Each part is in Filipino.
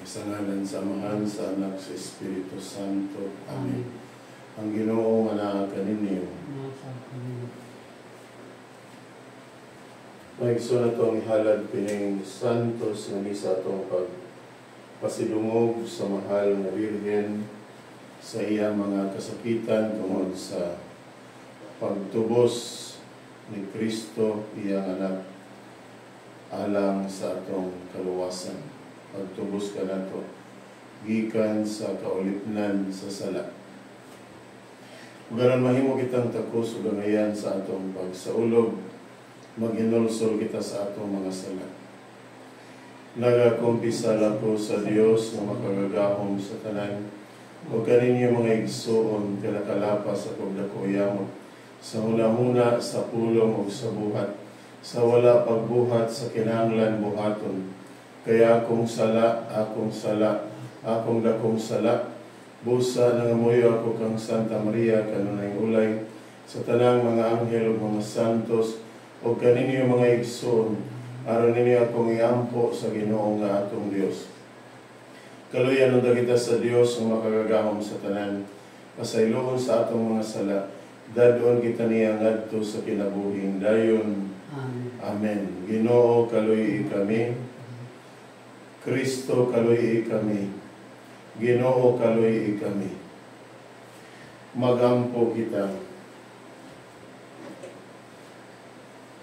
Sa ngalan sa Amahan, sa Anak, sa Espiritu Santo. Amen. Ang Ginoo nga naa kaninyo. Maigso na itong ihalad pining santos na misa itong pagpasidungog sa mahal na Birhen sa iya mga kasakitan tungod sa pagtubos ni Kristo, iyang anak, alang sa atong kaluwasan. Pagtubos ka na ito, gikan sa kaulipnan sa sala. Ganon mahimo kitang takos o ganayan sa atong pagsaulog, maghinulsol kita sa atong mga sala. Nagakumpisala ko sa Dios na makagagahom sa tanan, o kaninyo mga igsuon kalakalapa sa pagdakuyamot, sa huna-huna, sa pulong o sa buhat, sa wala pagbuhat, sa kinahanglan buhaton. Kaya akong sala, akong dakong sala, busa nangamuyo ako kang Santa Maria, kanunay ulay, sa tanang mga anghel o mga santos, o kaninyo mga igsoon, aron ninyo akong iampo sa Ginoo nga atong Dios. Kaluyan nung kita sa Dios ang makagagahom sa tanan, pasayloon sa atong mga sala, dadon kita niya ngadto sa kinabuhing dayon. Amen. Amen. Ginoo, kaluyi kami. Kristo, kaluyi kami. Ginoo, kaluyi kami. Magampo kita.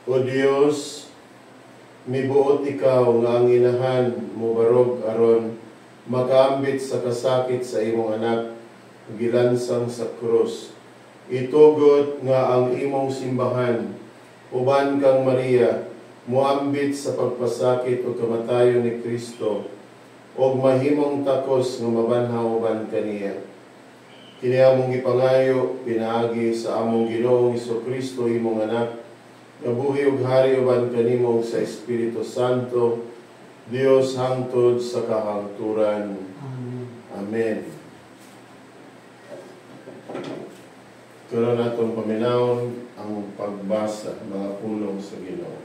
O Dios, mibuot ikaw nga ang inahan mo barog aron magambit sa kasakit sa imong anak, gilansang sa krus. Itugot nga ang imong simbahan, uban kang Maria, muambit sa pagpasakit o kamatayon ni Kristo, o mahimong takos nga mabanhaw uban kaniya. Kini among gipangayo, pinaagi sa among Ginoong Hesukristo, imong anak, nabuhi ug hari uban kanimo sa Espiritu Santo, Dios hangtod sa kahangturan. Amen. Amen. Karon natong paminawon ang pagbasa mga pulong sa Ginoo.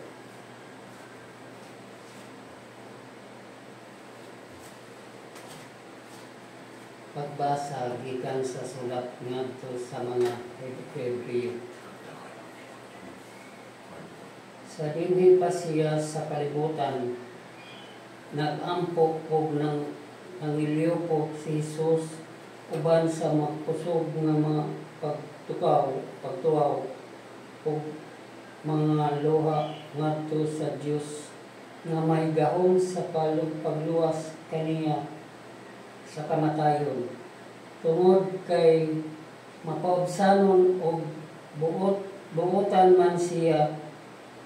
Pagbasa gikan sa sulat ngadto sa mga Hebreo. Sa dinhi pa siya sa kalibutan, nag-ampo og nangiliw po si Jesus uban sa magkusog nga mga pagtuaw o mga luha ngadto sa Dios nga may gahom sa pagluwas kaniya sa kamatayon. Tungod kay mapaubsanon og buotan man siya,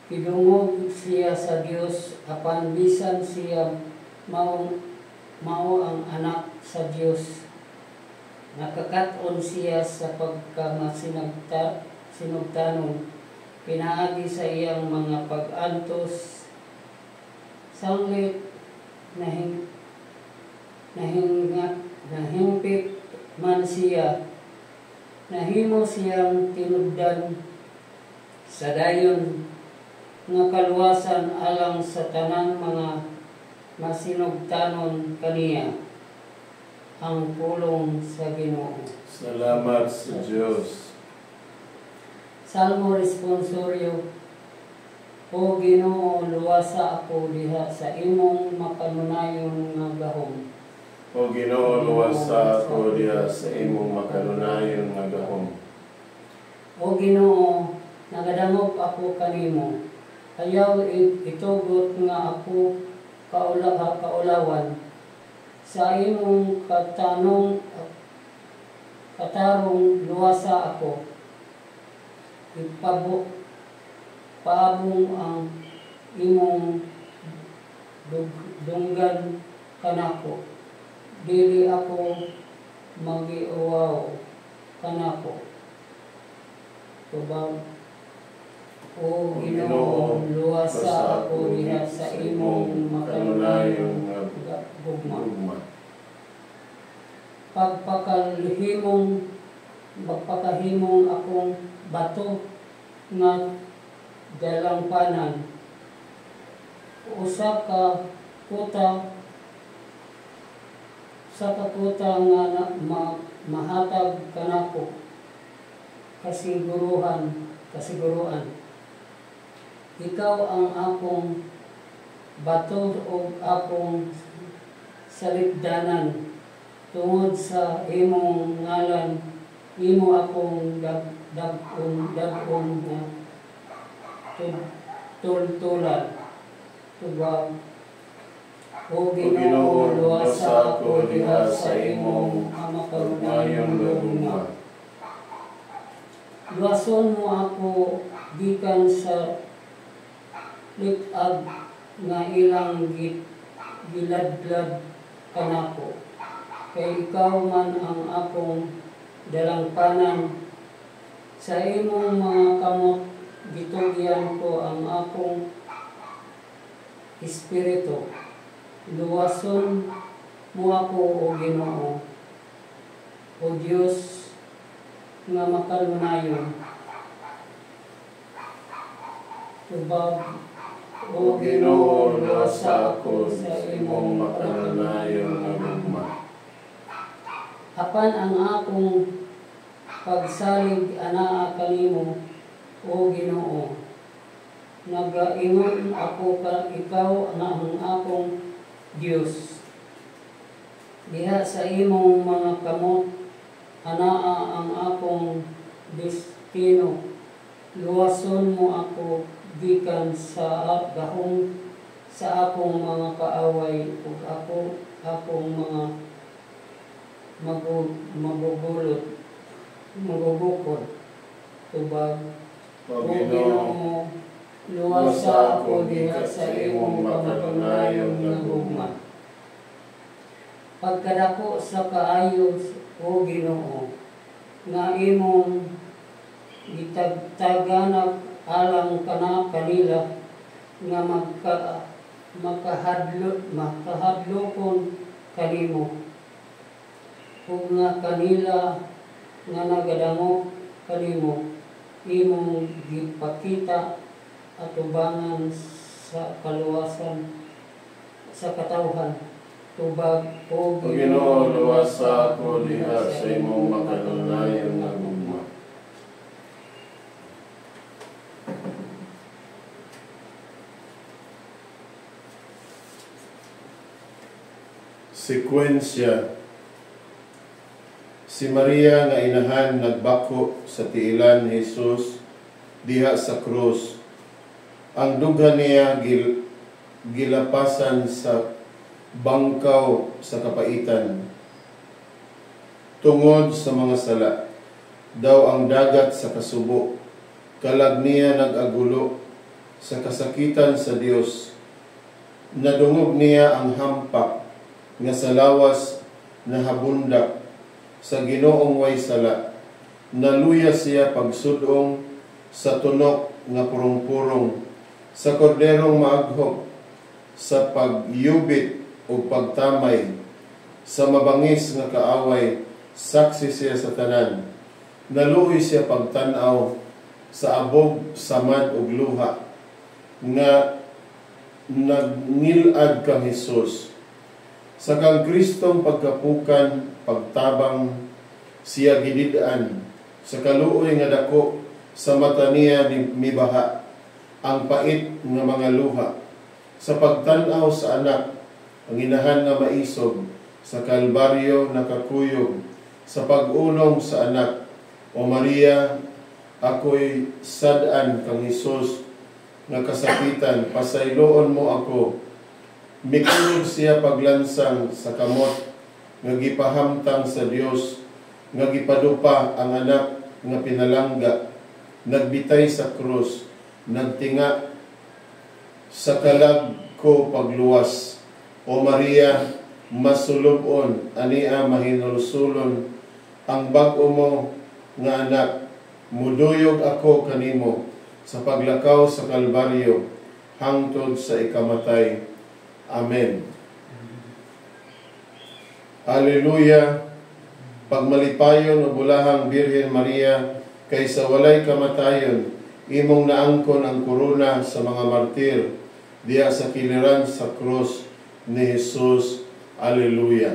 pidungog siya sa Dios, apan bisan siya mao ang anak sa Dios. Nakakaton siya sa pagkamasinugtanon, pinaagi sa iyang mga pag-antos, sanglit nahimpit man siya, nahimo siyang tinubdan sa dayon nga kaluwasan alang sa tanang mga masinugtanon kaniya, ang pulong sa Ginoo. Salamat sa Diyos. Salmo responsorio. O Ginoo, luwasa ako diha sa imong makanunayon nga gahom. O Ginoo, luwasa ako diha sa imong makanunayon nga gahom. O Ginoo, nagadangop ako kanimo. Ayaw itugot nga ako kaulawan. Sa imong katarong luwasa ako. Paabong ang imong dunggan kanako. Dili ako magiuwaw kanako. Tubag, O Ginoo, luwasa ako diha sa imong makanunayon nga gugma. Pagpakahimong akong bato nga dalampanan. Usa ka kuta sa kakuta nga mahatag kanako kasiguruan. Ikaw ang akong bato o akong salipdanan. Tungod sa imong ngalan, imo akong dagong na tultulan. Tubag, O Ginoo, luwasa ako diha sa imong makagunayong lugma. Luwason mo ako gikan sa litag nga ilang giladlad kanako. Kay ikaw man ang akong dalangpanan. Sa imong mga kamot gitugyan ko ang akong espiritu. Luwason mo ako, O Ginoo, O Diyos nga makalunayon. Tubag, O Ginoo, luwasa ako sa imong makalunayon nga lugma. Apan ang akong pagsalig anaa kanimo, O Ginoo, nagaingon ako ikaw nga ang akong Diyos. Diha sa imong mga kamot anaa ang akong destino. Luwason mo ako gikan sa gahong sa akong mga kaaway ug akong mga magugukod. Tubag, O Ginoo, luwasa ako diha sa imong makatunayong nga gugma. Pagkadako sa kaayos, O Ginoo, nga imong gitagtaganap alang kanila nga makahadlokon kanimo. Ug nga kanila nga nagadangop kanimo, imong gipakita atubangan sa kaluwasan sa katawhan. Tubag, O Ginoo, luwasa ako diha sa imong makatunayong nga gugma. Sekwensya. Si Maria nga inahan nagbako sa tiilan ni Jesus diha sa krus. Ang dughan niya gilapasan sa bangkaw sa kapaitan. Tungod sa mga sala, daw ang dagat sa kasubo. Kalag niya nag-agulo sa kasakitan sa Dios. Nadungog niya ang hampak nga sa lawas na habundak sa Ginoong way sala. Naluya siya pagsudong sa tunok nga purong-purong, sa korderong maaghop, sa pagyubit o pagtamay, sa mabangis nga kaaway, saksi siya sa tanan. Naluoy siya pagtanaw sa abog, samad ug luha, nga nagnilad kang Hesus. Sa kang Kristong pagkapukan, pagtabang, siya gididaan, sa kaluoy nga dako, sa mata niya mibaha, ang pait nga mga luha. Sa pagtanaw sa anak, ang inahan nga maisog, sa kalbaryo nakakuyog, sa pag-unong sa anak, O Maria, ako'y sad-an kang Hesus nga kasakitan, pasayloon mo ako. Mikulog siya paglansang sa kamot, nga gipahamtang sa Dios, nga gipadupa ang anak nga pinalangga, nagbitay sa krus, nagtinga sa kalag ko pagluwas. O Maria, masulubon, ania mahinulsulon, ang bag-o mo nga anak, muduyog ako kanimo, sa paglakaw sa kalbaryo, hangtod sa ikamatay. Amen. Hallelujah. Pagmalipayon o bulahang Birhen Maria, kaysa walay kamatayon, imong naangkon ang korona sa mga martir, diya sa kiliran sa krus ni Jesus. Hallelujah.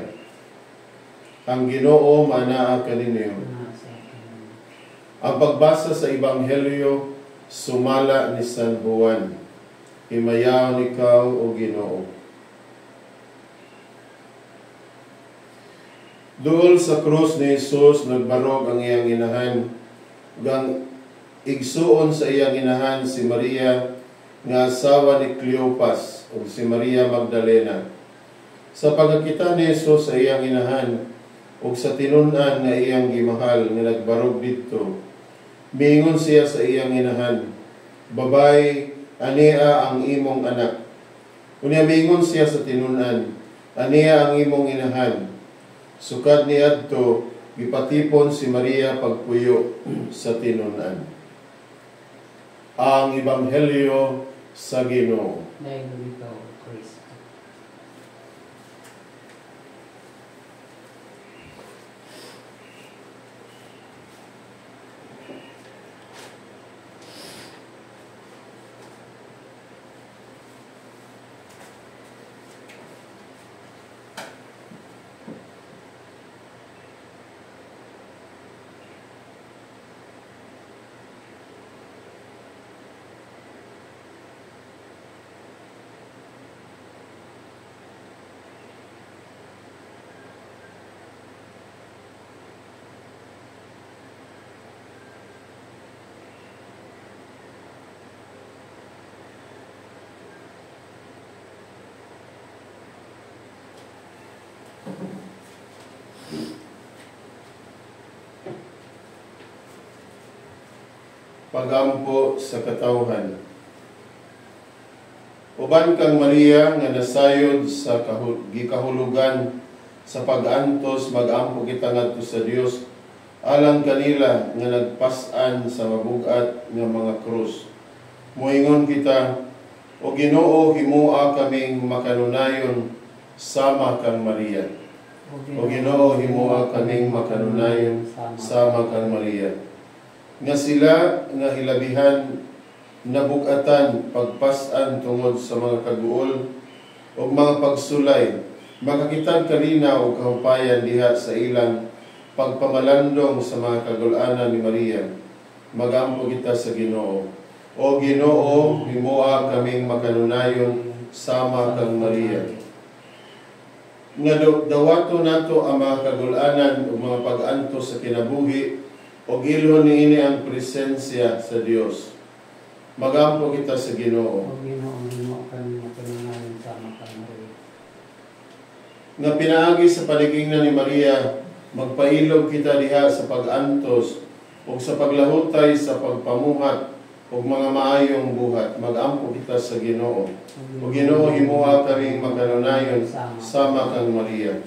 ang Ginoo manaa kaninyo. sa akin. Ang pagbasa sa Ebanghelyo sumala ni San Juan. Himayaw ikaw o Ginoo. Duol sa krus ni Jesus nagbarog ang iyang inahan. Gang igsuon sa iyang inahan si Maria nga asawa ni Cleopas o si Maria Magdalena. Sa pagkakita ni Jesus sa iyang inahan ug sa tinun-an nga iyang gimahal nga nagbarog didto, miingon siya sa iyang inahan, "Babay, ania ang imong anak." Unya miingon siya sa tinun-an, "Ania ang imong inahan." Sukad niadto gipatipon si Maria pagpuyo sa tinun-an. Ang Ebanghelyo sa Ginoo. Dahil ikaw, Kristo. Pagampo sa katawhan. Uban kang Maria nga nasayod sa gikahulugan sa pag-antos magampo kita ngadto sa Dios alang kanila nga nagpas-an sa mabug-at nga mga krus. Moingon kita, o Ginoo, himua kaming makanunayon sama kang Maria. O Ginoo, himua kaming makanunayon sama kang Maria. Nga sila nga hilabihan nabugatan pagpas-an tungod sa mga kaguol o mga pagsulay, makakitag kalinaw o kahupayan diha sa ilang pagpamalandong sa mga kagulanan ni Maria. Magampo kita sa Ginoo. O Ginoo, himua kaming makanunayon sama kang Maria. Nga dawato nato ang mga kagulanan o mga pag-antos sa kinabuhi o ilhon niini ang presensya sa Dios. Magampo kita sa Ginoo. O Ginoo, himo kami makanunayon sama kang Maria. Nga pinaagi sa paligingnan ni Maria, magpailog kita diha sa pag-antos o sa paglahutay sa pagpamuhat o mga maayong buhat. Magampo kita sa Ginoo. O Ginoo, himuha kaming makanunayon sama kang Maria.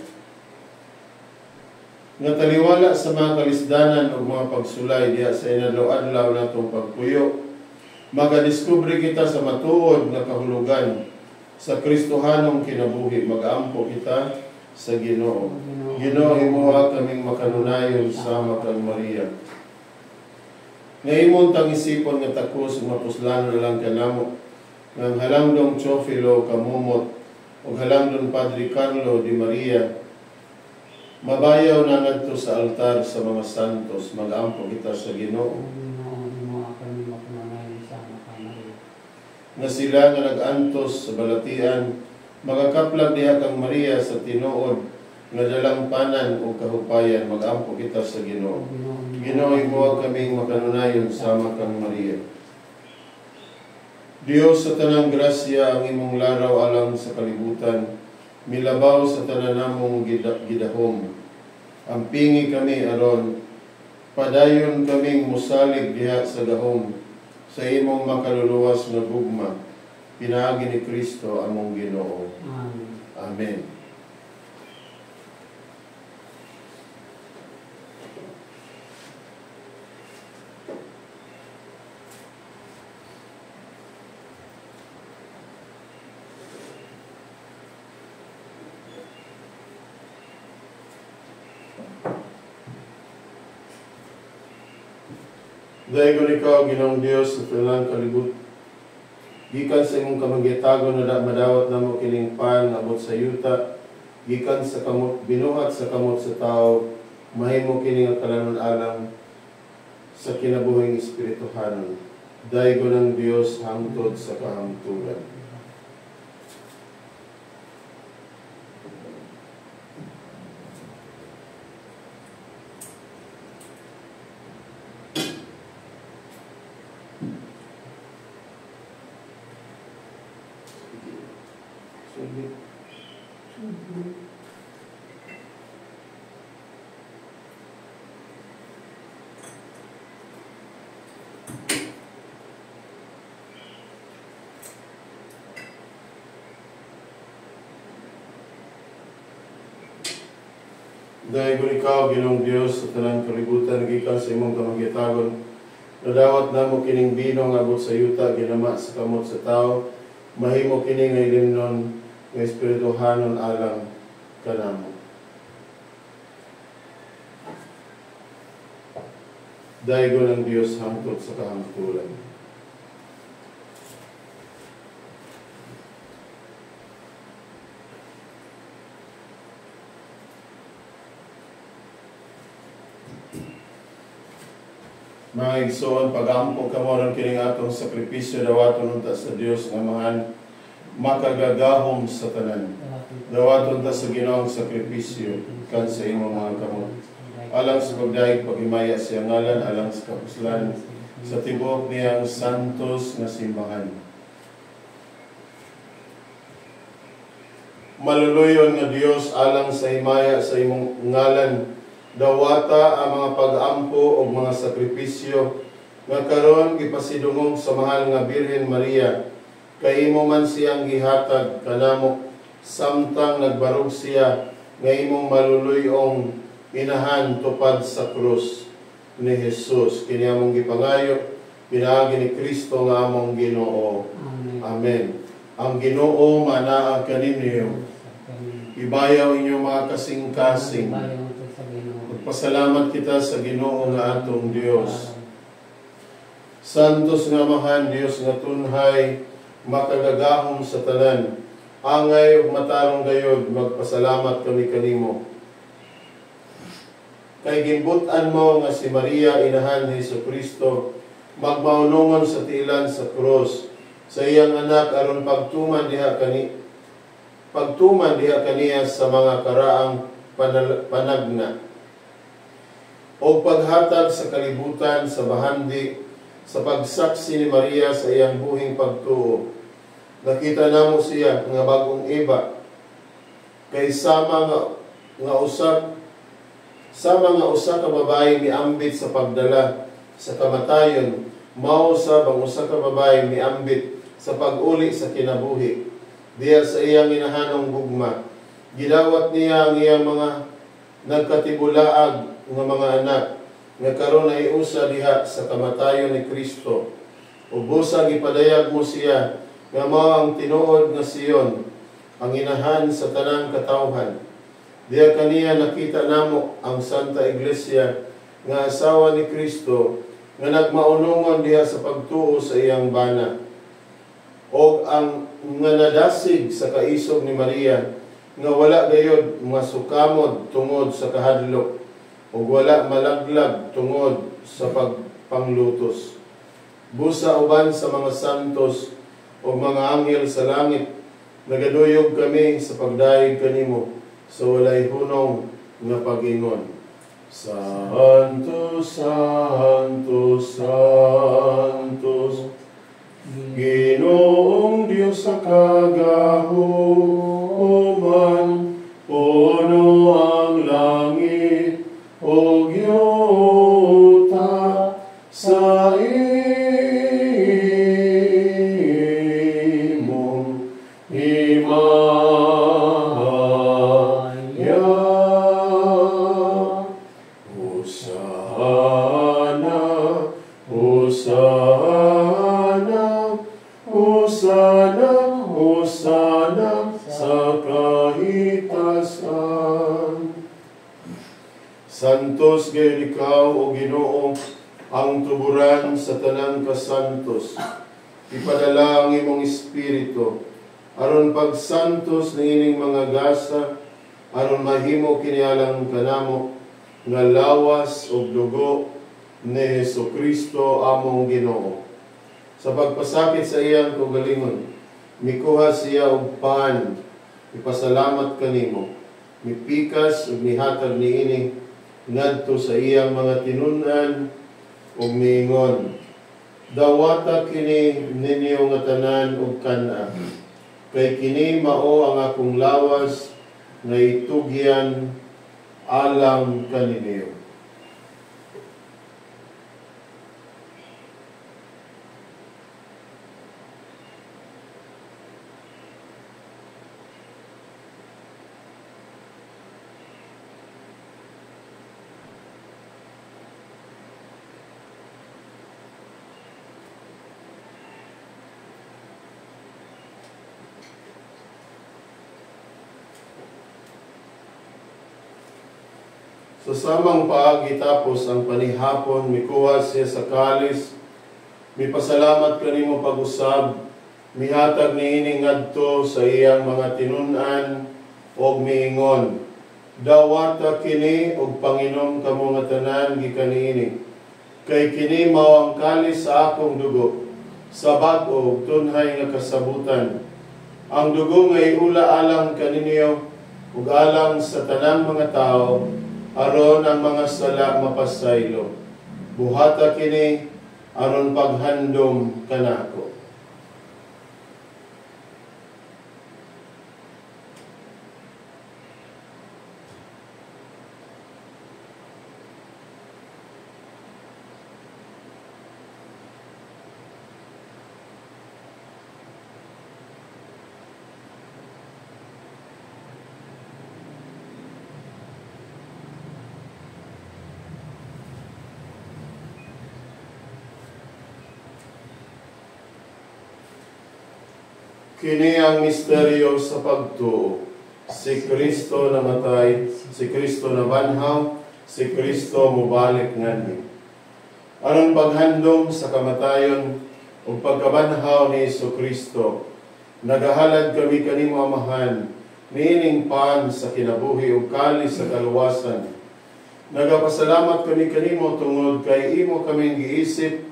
Nga taliwala sa mga kalisdanan o mga pagsulay diha sa inadlaw-adlaw natong pagpuyo, magadiskubre kita sa matuod na kahulugan sa Kristohanong kinabuhi. Mag-ampo kita sa Ginoo. Ginoo, himuha kaming makanunayon sama kang Maria. Nga imong tang-isipon nga takos ug mapuslano na lang kanamo ng halangdong Teofilo Kamumot o halangdong Padre Carlo Di Maria, mabayaw na ngadto sa altar sa mga santos. Mag-ampo kita sa Ginoo. Nga sila nga nag-antos sa balatian, magakaplag diha kang Maria sa tinuod nga dalampanan o kahupayan. Mag-ampo kita sa Ginoo. Ginoo, himuha kaming makanunayon sama kang Maria. Dios, sa tanang grasya ang imong laraw alang sa kalibutan, milabaw sa tanan namong gidahom. Ampingi kami aron, padayon kaming musalig diha sa gahom, sa imong makaluluwas na gugma. Pinaagi ni Kristo among Ginoo. Amen. Amen. Dahil ko ikaw, Ginoong Diyos, sa talang kalibut, gikan sa imong kamagitago na madawat na mo kining pan, abot sa yuta, gikan sa kamot, binuhat sa kamot sa tao, mahimo kini nga kalanon alang sa kinabuhing espirituhanon. Daygo ng Dios hangtod sa kahangtugan. Dahil kung ikaw, Ginoong Diyos, sa tanang kalibutan, gikan sa imong kamagitagon, nadawat na mo kining binong abot sa yuta, ginama sa kamot sa tao, mahimo kining nga ilimnon, nga espirituhanon alang kanamo. Dahil ng Diyos hangtod sa kahangtulan. Mga igsoon, pag-ampo ka mo ron kining atong sakripisyo dawaton unta sa Dios nga mahan makagagahom sa tanan. Dawaton ta sa Ginoong sakripisyo kan sa imong mga kamot. Alang sa pagdahig paghimaya sa ngalan, alang sa kapuslan sa tibuok niyang santos nga simbahan. Maluluyon nga Dios alang sa himaya sa imong ngalan, dawata ang mga pag-ampo o mga sakripisyo nga karon gipasidungog sa mahal nga Birhen Maria, kay imo man siyang gihatag kanamo samtang nagbarog siya nga imong maluluyong inahan tupad sa krus ni Jesus. Kini among gipangayo pinaagi ni Kristo nga among Ginoo. Amen. Amen. Ang Ginoo manaa kaninyo. Ibayaw inyong mga kasing-kasing. Pasalamat kita sa Ginoo nga atong Dios. Santos nga mahan Dios nga tunhay makagagahom sa tanan. Angay ug matarong gayod magpasalamat kami kanimo. Kay ginbutan mo nga si Maria inahan ni Jesucristo magmaunungon sa tiilan sa krus sa iyang anak aron pagtuman diha kaniya sa mga karaang panagna o paghatag sa kalibutan sa bahandi sa pagsaksi ni Maria sa iyang buhing pagtuo. Nakita namo siya nga bagong iba kay sama nga usa ka babae miambit sa pagdala sa kamatayon, mao sa bang usa ka babae miambit sa pag-uli sa kinabuhi. Diya sa iyang inahanong gugma, gidawat niya ang iyang mga nagkatibulaag nga mga anak nga karon ay usa diha sa kamatayon ni Kristo. Ubusang ipadayag mo siya nga mao ang tinuod nga Siyon, ang inahan sa tanang katawhan. Diya kaniya nakita namo ang Santa Iglesia nga asawa ni Kristo nga nagmaunungon diha sa pagtuo sa iyang bana. O ang nga nadasig sa kaisog ni Maria nga wala gayod masukamod tungod sa kahadlok ug wala malaglag tungod sa pagpanglutos. Busa uban sa mga santos o mga anghel sa langit, nagaduyog kami sa pagdaig kanimo sa walay hunong nga pag-ingon. Santos, Santos, Santos, Ginoong Diyos sa kagahuman, puno ang langit o yuta sa imong himaya. Hosana, Hosana, Hosana, Hosana sa kahitasan. Santos gayud ikaw o Ginoo, ang tuburan sa tanang kasantos. Ipadala ang imong espiritu aron pagsantos niining mga gasa aron mahimo kinialang kanamo nga lawas ug dugo ni Hesukristo among Ginoo. Sa pagpasakit sa iyang kaugalingon, mikuha siya og paan, ipasalamat kanimo, mipikas ug mihatag niini ngadto sa iyang mga tinun-an ug miingon, dawata kini ninyo nga tanan ug kana, kay kini mao ang akong lawas nga itugyan alang kaninyo. Sa samang paagi tapos ang panihapon, mikuha siya sa kalis, mipasalamat kanimo pag-usab, mihatag niini ngadto sa iyang mga tinun-an og miingon, dawata kini og Panginom kamo nga tanan gikan niini, kay kini mao ang kalis sa akong dugo, sa bag-o ug tunhay nga kasabutan. Ang dugo nga iula alang kaninyo ug alang sa tanang mga tao, aron ang mga sala mapasaylo. Buhata kini aron paghandom kanako. Kini ang misteryo sa pagtuo. Si Kristo namatay, si Kristo nabanhaw, si Kristo mubalik nganhi. Aron paghandom sa kamatayon ug pagkabanhaw ni Kristo, nagahalad kami kanimo Amahan, niining paan sa kinabuhi ug kalis sa kaluwasan. Nagapasalamat kami kanimo tungod kay imo kaming giisip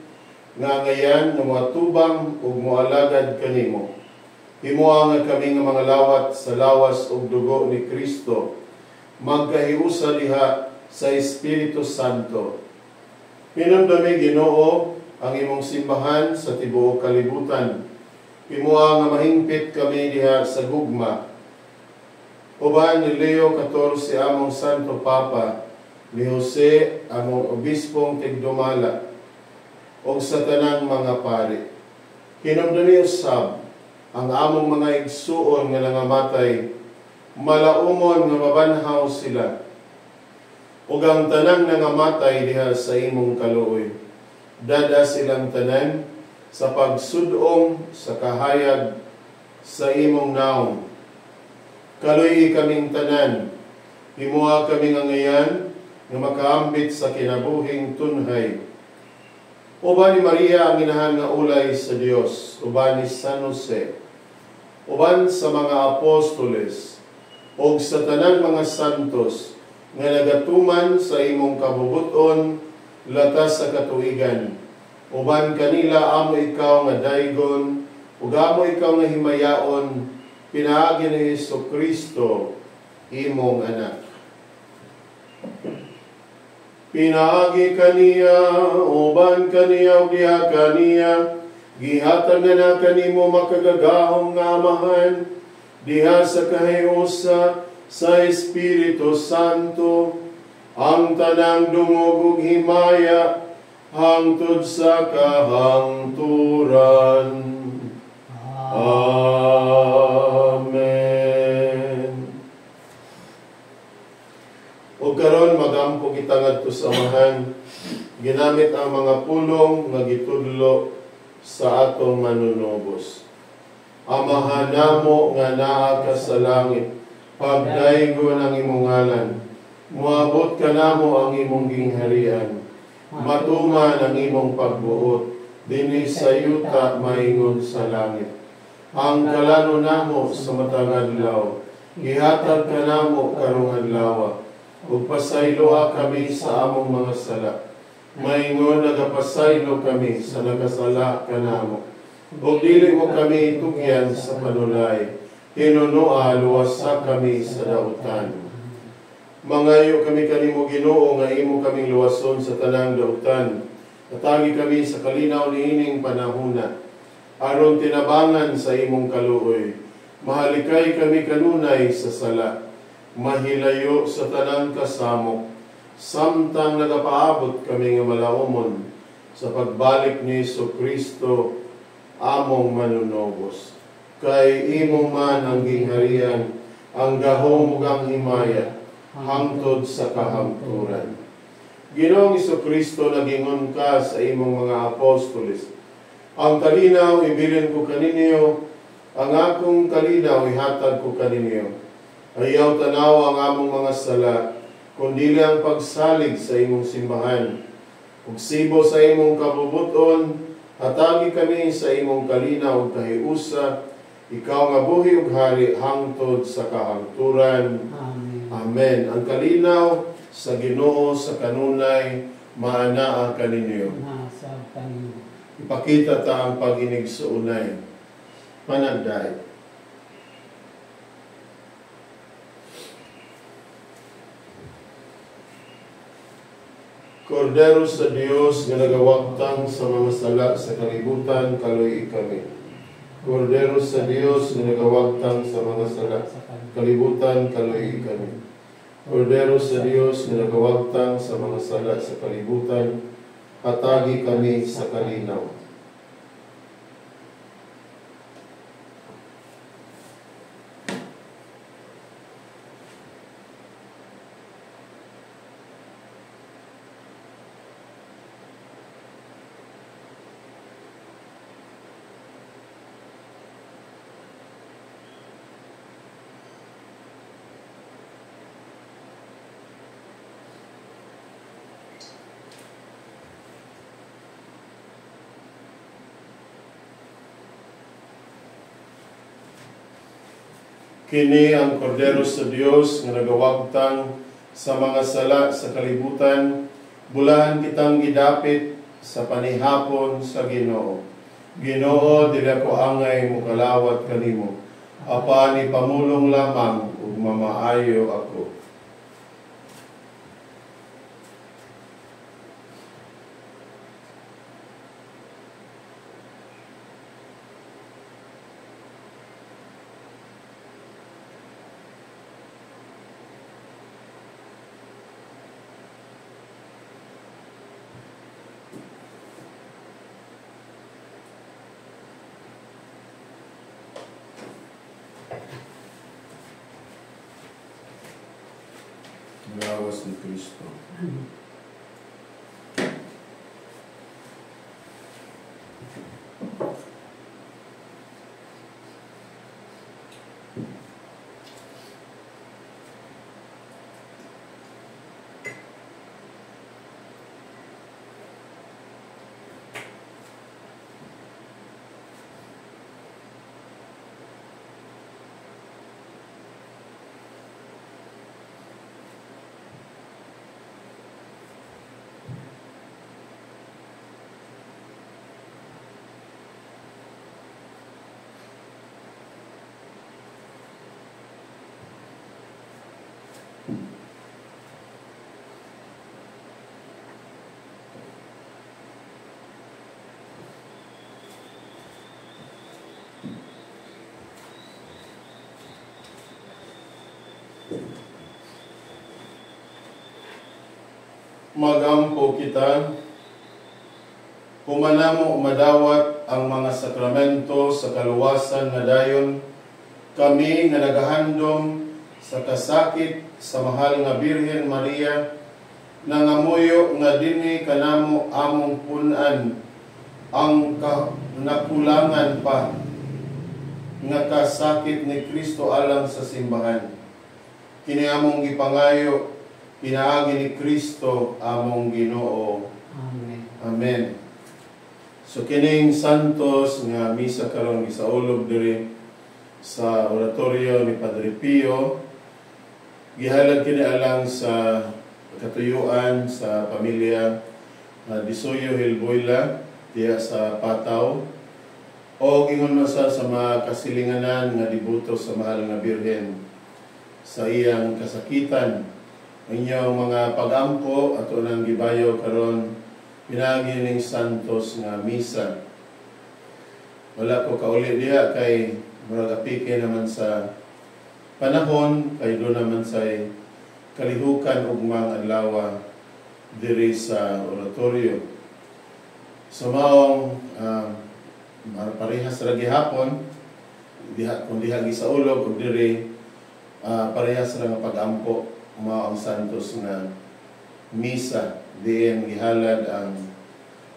nga ngayan nga moatubang ug moalagad kanimo. Himuha nga kami nga mga lawat sa lawas ug dugo ni Kristo, magkahiusa diha sa Espiritu Santo. Hinumdumi Ginoo ang imong simbahan sa tibuok kalibutan. Himuha nga mahingpit kami diha sa gugma. Uban ni Leo 14 among Santo Papa, ni Jose among Obispong Tigdumala, o sa tanang mga pari. Hinumdumi usab ang among mga igsuon nga nangamatay, malaumon nga mabanhaw sila. Ug ang tanang nangamatay diha sa imong kaluoy, dada silang tanan sa pagsudong sa kahayag sa imong naong. Kaluy kaming tanan, himuha kaming angayan nga makaambit sa kinabuhing tunhay. Uban ni Maria ang inahan nga ulay sa Dios, uban ni San Jose, uban sa mga apostoles, ug sa tanan mga santos nga nagatuman sa imong kabubuton latas sa katuigan. Uban kanila amo ikaw nga daygon, ug amo ikaw nga himayaon, pinaagi ni Kristo imong anak. Pinaagi kaniya, uban kaniya, ug diha kaniya, gihatag na kanimo makagagahong nga Amahan, diha sa kahiusa sa Espiritu Santo, ang tanang dungog ug himaya, hangtod sa kahangturan. Amen. O karon magampo kita ngadto sa Amahan, ginamit ang mga pulong nga gitudlo sa atong manunubos. Amahan namo nga naa ka sa langit, pagdaygon ang imong ngalan, muabot ka namo ang imong gingharian, matuman ang imong pagbuot, dinhi sa yuta maingon sa langit. Ang kalano namo sa matag adlaw, Gihatag ka namo karong adlaw, ug pasayloa kami sa among mga sala. Maingon nagapasaylo kami sa nagasala kanamo. Ug dili mo kami itugyan sa panulay. Hinunoa luwasa kami sa dautan. Mangayo kami kanimo Ginoo nga imo kaming luwason sa tanang dautan. Natagi kami sa kalinaw niining panahona. Aron tinabangan sa imong kaluoy. Mahalikay kami kanunay sa sala. Mahilayo sa tanang kasamok. Samtang nagapaabot kami nga malaumon sa pagbalik ni Jesucristo among manunobos. Kay imo man ang gingharian, ang gahom ug ang himaya, hangtod sa kahangturan. Ginoong Jesucristo, nagingon ka sa imong mga apostoles. Ang kalinaw ibilin ko kaninyo, ang akong kalinaw ihatag ko kaninyo. Ayaw tanaw ang among mga sala, kundi ang pagsalig sa imong simbahan. Ug sibo sa imong kabubuton, hatagi kami sa imong kalinaw ug kahiusa, ikaw nga buhi ug hari hangtod sa kahangturan. Amen. Amen. Ang kalinaw sa Ginoo sa kanunay maanaa kaninyo. Nasa kanino. Ipakita ta ang pag-inig sa unay. Panagday. Kordero sa Dios nga nagawagtang sa mga sala sa kalibutan, kaluy kami. Kordero sa Dios nga nagawagtang sa mga sala kalibutan, kaluy kami. Kordero sa Dios nga nagawagtang sa mga sala sa kalibutan, hatagi kami sa kalinaw. Kini ang Kordero sa Dios nga nagawagtang sa mga sala sa kalibutan, bulahan kitang gidapit sa panihapon sa Ginoo. Ginoo, dili ko angay mo kalawat kanimo. Apan ipamulong lamang ug mamaayo ako. Lawas ni Kristo. Magampo kita, humanamo umadawat ang mga sakramento sa kaluwasan na dayon, kami nga nagahandom sa kasakit sa mahal nga Birhen Maria, nangamuyo nga dinhi kanamo among punan ang nakulangan pa nga kasakit ni Kristo alang sa simbahan. Kini among gipangayo pinaagi ni Kristo among Ginoo. Amen. Amen. So kining santos nga misa karon gisaulog diri sa oratorio ni Padre Pio. Gihalad kini alang sa katuyuan sa pamilya Disoyo Hilboyla diya sa Pataw, o ingon man sa mga kasilinganan nga dibuto sa mahal nga Birhen sa iyang kasakitan. Inyong mga pag-ampo at unang gibayo karon pinagi ning santos nga misa. Wala ko kauli diha kay murag apike naman sa panahon, kay doon naman sa kalihukan ug mga adlaw diri sa oratorio. So maong parehas ra gihapon kung diha gisaulog ug diri parehas ra nga pag-ampo mao ang santos nga misa diin gihalad ang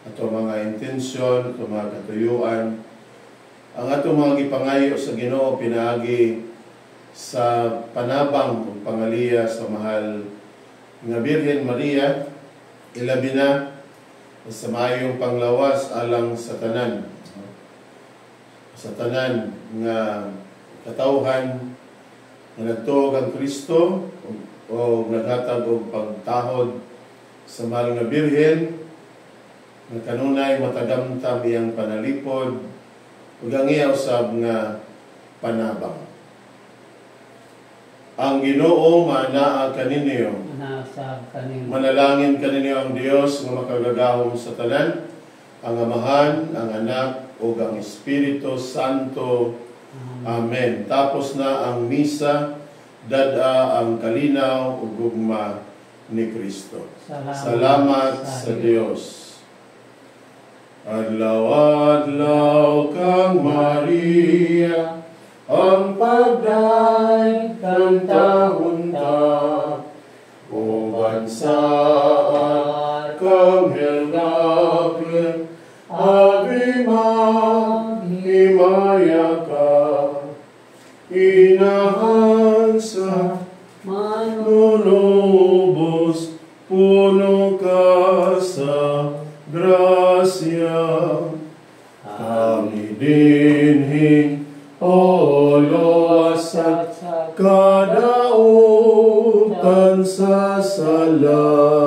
ato mga intensyon, ato mga katuyuan, ang ato mga gipangayo sa Ginoo pinaagi sa panabang ug pangaliya sa mahal nga Birhen Maria, ilabi na sa mayong panglawas alang sa tanan nga katawhan nga nagtuog ang Kristo o naghatag og pagtahod sa mahal nga Birhen nga kanunay matagamtam iyang panalipod ug ang iya usab nga panabang. Ang Ginoo manaa kaninyo. Manalangin kaninyo ang Dios nga makagagahom sa tanan, ang Amahan, ang Anak ug ang Espiritu Santo. Amen. Tapos na ang misa, dada ang kalinaw ug gugma ni Kristo. Salamat sa Dios. Adlaw-adlaw kang Maria, ang pagday kang tahunta, o bansaan kang helgapin, Ave maghimaya ka, inahan sa manunubos, puno ka sa grasya, kami dinhi o luwasat kadautan sa sala.